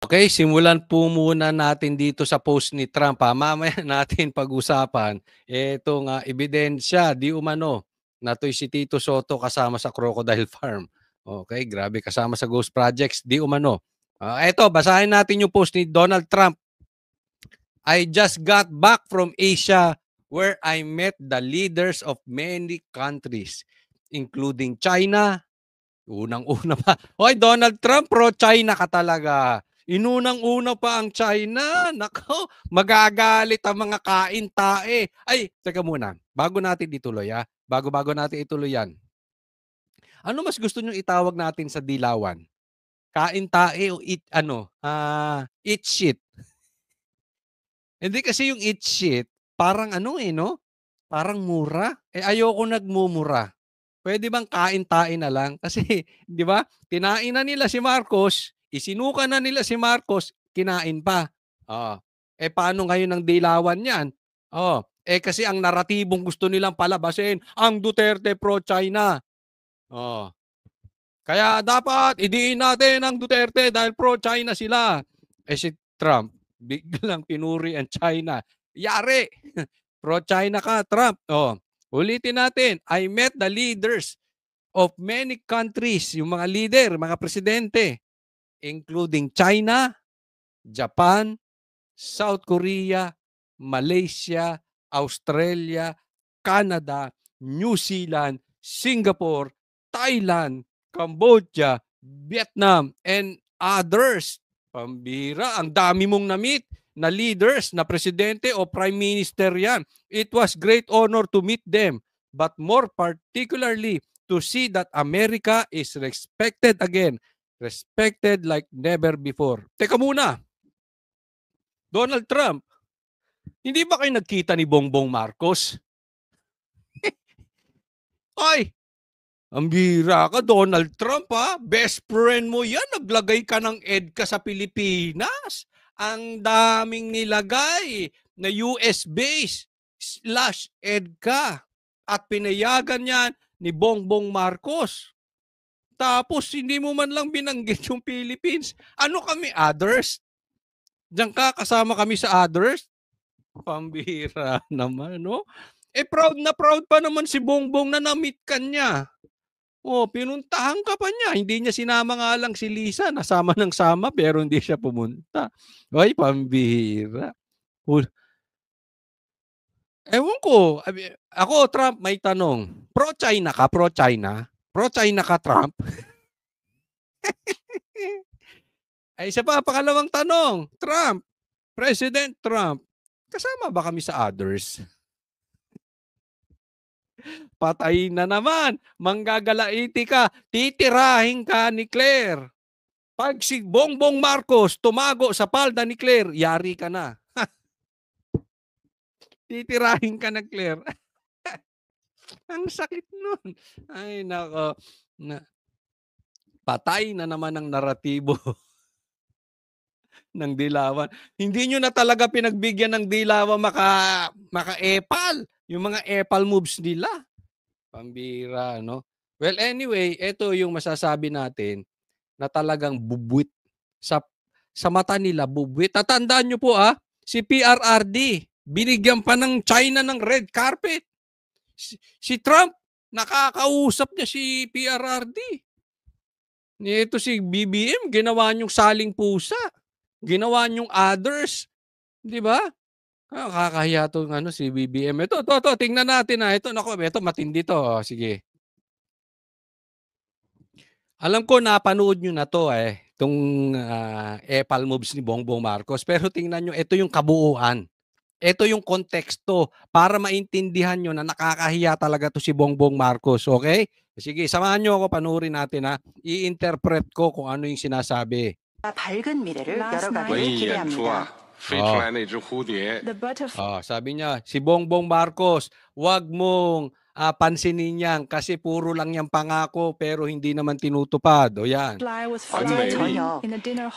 Okay, simulan po muna natin dito sa post ni Trump, mamaya natin pag-usapan itong, ebidensya di umano na 'to'y si Tito Soto kasama sa Crocodile Farm. Okay, grabe kasama sa ghost projects di umano. Eto basahin natin yung post ni Donald Trump. "I just got back from Asia where I met the leaders of many countries, including China." Unang-una pa. Hoy, Donald Trump, pro-China ka talaga. Inunang-una pa ang China. Nako, magagalit ang mga kain-tae. Ay, teka muna. Bago natin ituloy, bago-bago natin ituloy yan. Ano mas gusto niyong itawag natin sa dilawan? Kain-tae o eat shit? Hindi kasi yung eat shit, parang ano eh, no? Parang mura. Eh, ayoko nagmumura. Puwede bang kain-tain na lang? Kasi 'di ba, kinain na nila si Marcos, isinuka na nila si Marcos, kinain pa. Oo. Eh, paano ngayon ang dilawan niyan? Oh, eh, kasi ang naratibong gusto nilang palabasin, ang Duterte pro-China. Oh, kaya dapat idiin natin ang Duterte dahil pro-China sila. Eh, si Trump biglang pinuri ang China. Yari, pro-China ka, Trump. Oh, ulitin natin, I met the leaders of many countries, yung mga leader, mga presidente, including China, Japan, South Korea, Malaysia, Australia, Canada, New Zealand, Singapore, Thailand, Cambodia, Vietnam, and others. Pambira, ang dami mong na-meet na leaders, na presidente o prime minister yan. It was great honor to meet them, but more particularly to see that America is respected again. Respected like never before. Teka muna, Donald Trump, hindi ba kayo nagkita ni Bongbong Marcos? Ay, ang bira ka, Donald Trump Best friend mo yan. Naglagay ka ng EDCA sa Pilipinas. Ang daming nilagay na US base / EDCA. At pinayagan yan ni Bongbong Marcos. Tapos hindi mo man lang binanggit yung Philippines. Ano kami, others? Diyan ka, kasama kami sa others? Pambira naman, no? Eh, proud na proud pa naman si Bongbong na na-meet ka niya. Oh, pinuntahan ka pa niya. Hindi niya sinama nga lang si Lisa. Nasama ng sama pero hindi siya pumunta. Ay, pambira. Ewan ko. Ako, Trump, may tanong. Pro-China ka? Pro-China? Pro-China ka, Trump? Ay, isa pa, pangalawang tanong. Trump, President Trump, kasama ba kami sa others? Patay na naman. Manggagalaiti ka. Titirahin ka ni Claire. Pag si Bongbong Marcos tumago sa palda ni Claire, yari ka na. Titirahin ka na, Claire. Ang sakit nun. Ay, nako. Patay na naman ang naratibo ng dilawan. Hindi nyo na talaga pinagbigyan ng dilawan maka-epal. Yung mga epal moves nila. Pambira, no? Well, anyway, ito yung masasabi natin na talagang bubwit. Sa mata nila, bubwit. Tatandaan nyo po, si PRRD, binigyan pa ng China ng red carpet. Si Trump, nakakausap niya si PRRD. Ito si BBM, ginawa niyong saling pusa. Ginawa niyong others. Di ba? Kakahiya itong si BBM. Ito, tingnan natin Ito, ito matindi to. Sige. Alam ko napanood nyo na to itong epal moves ni Bongbong Marcos. Pero tingnan nyo, ito yung kabuuan. Ito yung konteksto para maintindihan nyo na nakakahiya talaga to si Bongbong Marcos. Okay? Sige, samahan nyo ako, panoorin natin I-interpret ko kung ano yung sinasabi. 밝은 미래를 여러 가지 기대합니다. Sabi niya, si Bongbong Marcos, wag mong pansinin yan kasi puro lang yung pangako pero hindi naman tinutupad. O yan. 어제 저녁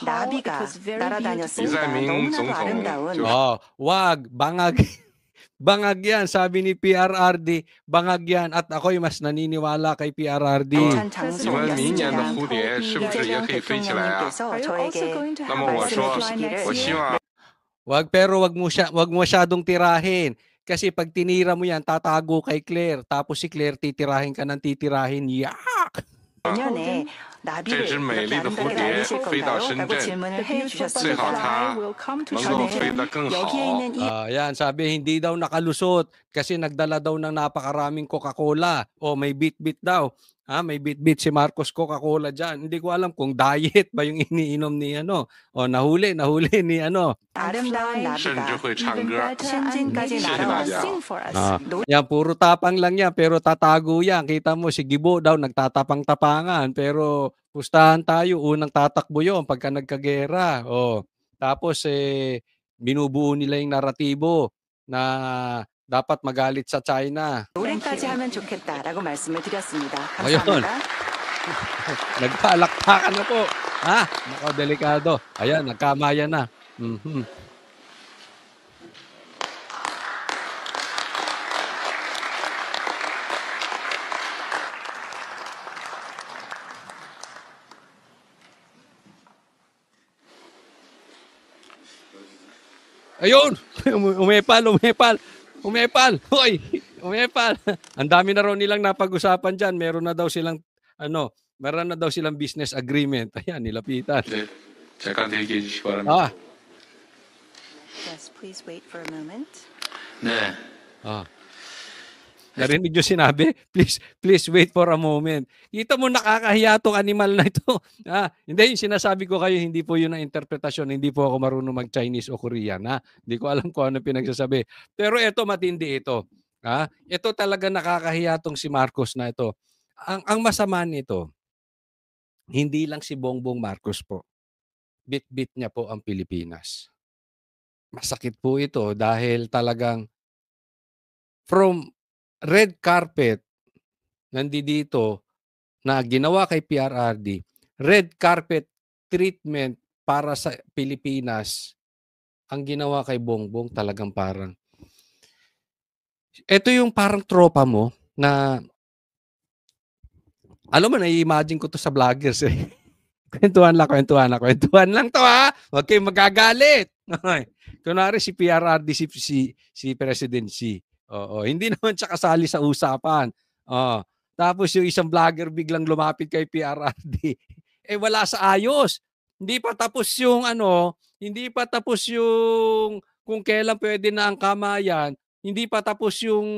나비가 날아다녔습니다. 너무나도 아름다운 wag, bangag. Bangag yan, sabi ni PRRD, bangag yan at ako'y mas naniniwala kay PRRD. 안전 你们明年的 장소였습니다. 蝴蝶是不是也 이재명 可以飞起来啊？ 대통령님께서 Are you also 저에게 going to 那 have 么我 a说， fly next 我希 year? 望 Wag masyadong tirahin. Kasi pag tinira mo yan, tatago kay Claire. Tapos si Claire titirahin ka ng titirahin. Yak! 내년에 这 나비를 只美 이렇게 丽的蝴 아름답게 蝶 날리실 飞到 건가요? 深 라고 圳， 질문을 The beautiful 해주셨습니다. 最好它 butterfly will come to 能够 저는 飞得更 여기에 好。 있는 이 Yan, sabi hindi daw nakalusot kasi nagdala daw ng napakaraming Coca-Cola. O may bit-bit daw. May bit-bit si Marcos Coca-Cola dyan. Hindi ko alam kung diet ba yung iniinom ni ano. O nahuli ni ano. 아름다운 fly 甚至 나비가 会唱 even 歌。 better and 신진까지 maybe she will 날아와서 sing for us. Yan, puro tapang lang yan pero tatago yan. Kita mo si Gibo daw nagtatapang-tapangan pero pustahan tayo. Unang tatakbo yun pagka nagkagera. Tapos binubuo nila yung naratibo na dapat magalit sa China. 노래까지 하면 좋겠다라고 말씀을 드렸습니다. ayun. 감사합니다. Nagpalakpakan na po. Nako, delikado. Ayan, nagkamayan na. Mhm. Ayun! Umepal. Hoy, umepal. Ang dami na raw nilang napag-usapan dyan. Meron na daw silang business agreement. Ayan, nilapitan. 네, 잠깐 대기해 주시기 바랍니다. Yes, please wait for a moment. 네, Narinig yung sinabi? Please wait for a moment. Kita mo nakakahiya tong animal na ito. Hindi, yung sinasabi ko kayo, hindi po yun ang interpretasyon. Hindi po ako marunong mag-Chinese o Korean. Hindi ko alam kung ano pinagsasabi. Pero ito, matindi ito. Ito talaga nakakahiya tong si Marcos na ito. Ang masama nito, hindi lang si Bongbong Marcos po. Bit-bit niya po ang Pilipinas. Masakit po ito dahil talagang from red carpet nandito na ginawa kay PRRD, red carpet treatment para sa Pilipinas ang ginawa kay Bongbong talagang parang ito yung parang tropa mo na alam mo, nai-imagine ko to sa vloggers Kwentuhan lang to Huwag kayong magagalit. Kunwari si PRRD, si Presidency. Hindi naman siya kasali sa usapan. Tapos yung isang vlogger biglang lumapit kay PRRD. Wala sa ayos. Hindi pa tapos yung kung kailan pwede na ang kamayan, hindi pa tapos yung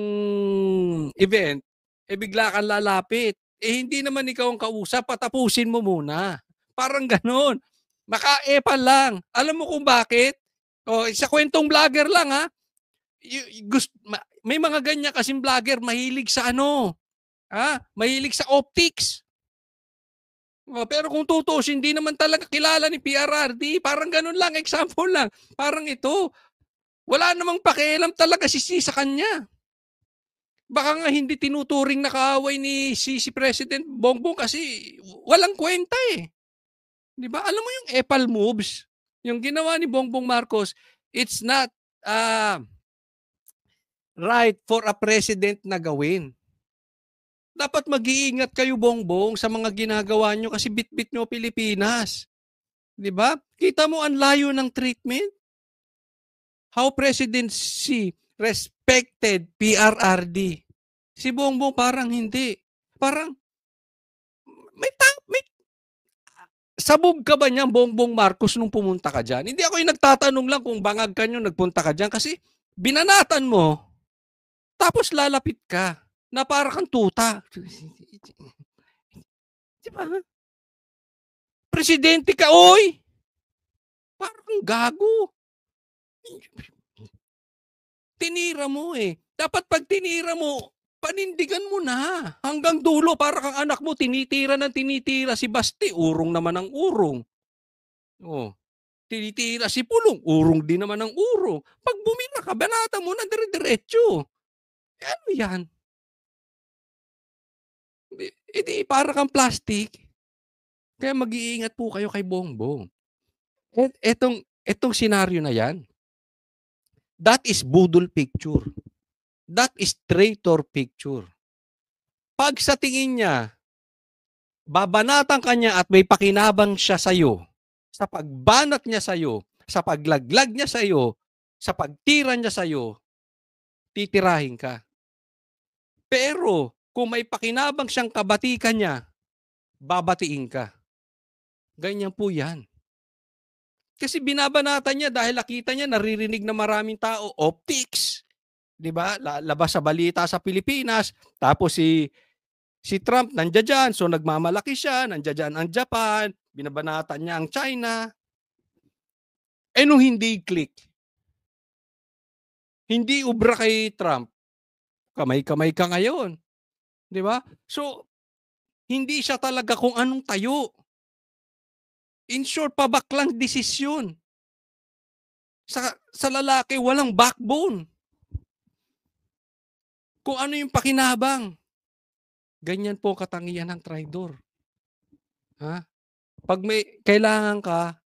event, bigla kang lalapit. Hindi naman ikaw ang kausap, patapusin mo muna. Parang ganon. Maka-epal lang. Alam mo kung bakit? Sa kwentong vlogger lang may mga ganyan kasing vlogger mahilig sa mahilig sa optics. Pero kung tutusin, hindi naman talaga kilala ni PRRD. Parang ganun lang, example lang. Parang ito, wala namang pakialam talaga si sa kanya. Baka nga hindi tinuturing na kaaway ni si President Bongbong kasi walang kwenta Di ba? Alam mo yung epal moves, yung ginawa ni Bongbong Marcos, it's not right for a president na gawin. Dapat mag-iingat kayo, Bongbong, sa mga ginagawa nyo kasi bit-bit nyo Pilipinas. Di ba? Kita mo ang layo ng treatment. How presidency respected PRRD. Si Bongbong parang hindi. Parang may sabog ka ba niyan, Bongbong Marcos, nung pumunta ka dyan? Hindi ako yung nagtatanong lang kung bangag ka nyo nagpunta ka dyan kasi binanatan mo tapos lalapit ka na para kang tuta. Diba? Presidente ka, oy! Parang gago. Tinira mo Dapat pag tinira mo, panindigan mo na. Hanggang dulo, para kang anak mo, tinitira si Basti. Urong naman ang urong. Tinitira si Pulong. Urong din naman ang urong. Pag bumira ka, banata mo na dire-diretso. Ano yan? Para kang plastic. Kaya mag-iingat po kayo kay Bongbong. Etong senaryo na yan, That is budol picture. That is traitor picture. Pag sa tingin niya, babanatan ka niya at may pakinabang siya sa'yo, sa pagbanat niya sa'yo, sa paglaglag niya sa'yo, sa pagtira niya sa'yo, titirahin ka. Pero, kung may pakinabang siyang kabatikan niya, babatiin ka. Ganyan po yan. Kasi binabanatan niya dahil nakita niya, naririnig na maraming tao, optics. Diba? Labas sa balita sa Pilipinas, tapos si Trump nandiyan dyan, so nagmamalaki siya, nandiyan dyan ang Japan, binabanatan niya ang China. Nung hindi click, hindi ubra kay Trump, kamay-kamay ka ngayon. Di ba? So, hindi siya talaga kung anong tayo. In short, pabaklang desisyon. Sa lalaki, walang backbone. Kung ano yung pakinabang. Ganyan po katangian ng traidor. Ha? Pag may kailangan ka,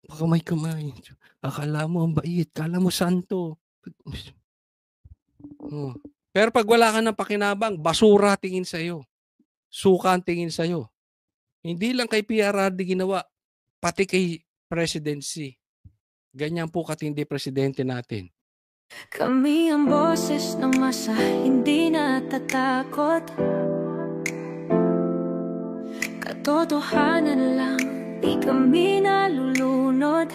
pakamay-kamay. Akala mo ang bait, akala mo santo. Pero pag wala ka ng pakinabang, basura tingin sa'yo. Suka ang tingin sa'yo. Hindi lang kay PRRD ginawa, pati kay presidency. Ganyan po katindi presidente natin. Kami ang boses ng masa, hindi natatakot. Katotohanan lang, di kami nalulunod.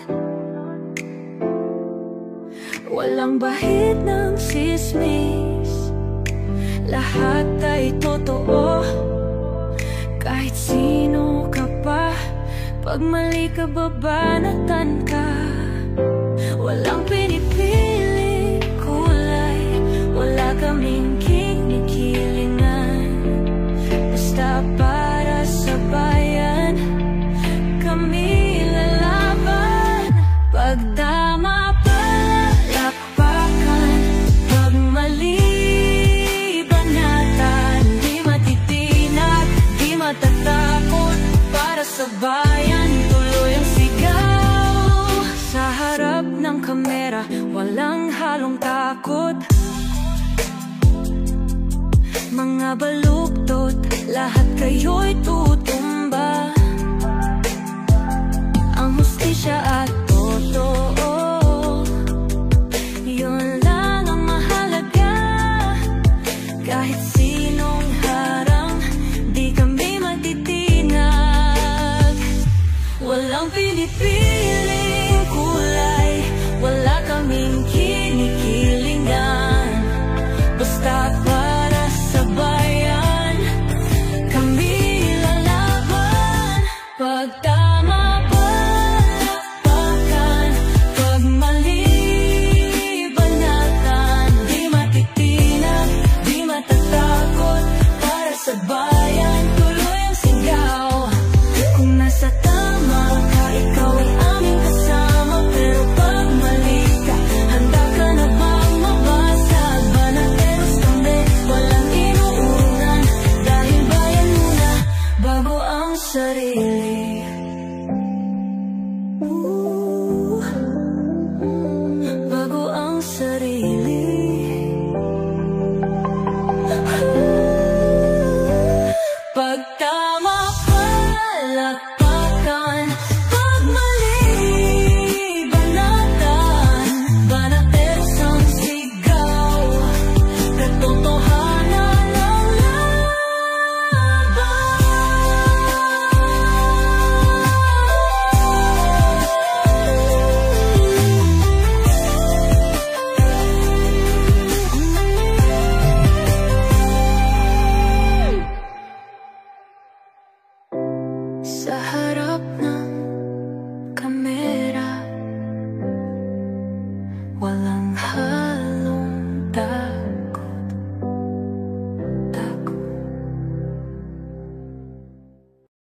Walang bahid ng sismis, lahat ay totoo. Kahit sino ka pa, pag mali ka babanatan ka. Walang pinipili kulay, wala kaming kinikilingan. Basta para sa bayan, kami lalaban. Pagdama palakpakan, pag mali banatan, di matitinag, di matatakot. Para sa bayan, tuloy ang sigaw. Sa harap ng kamera, walang halong takot. Mga baluktot, lahat kayo'y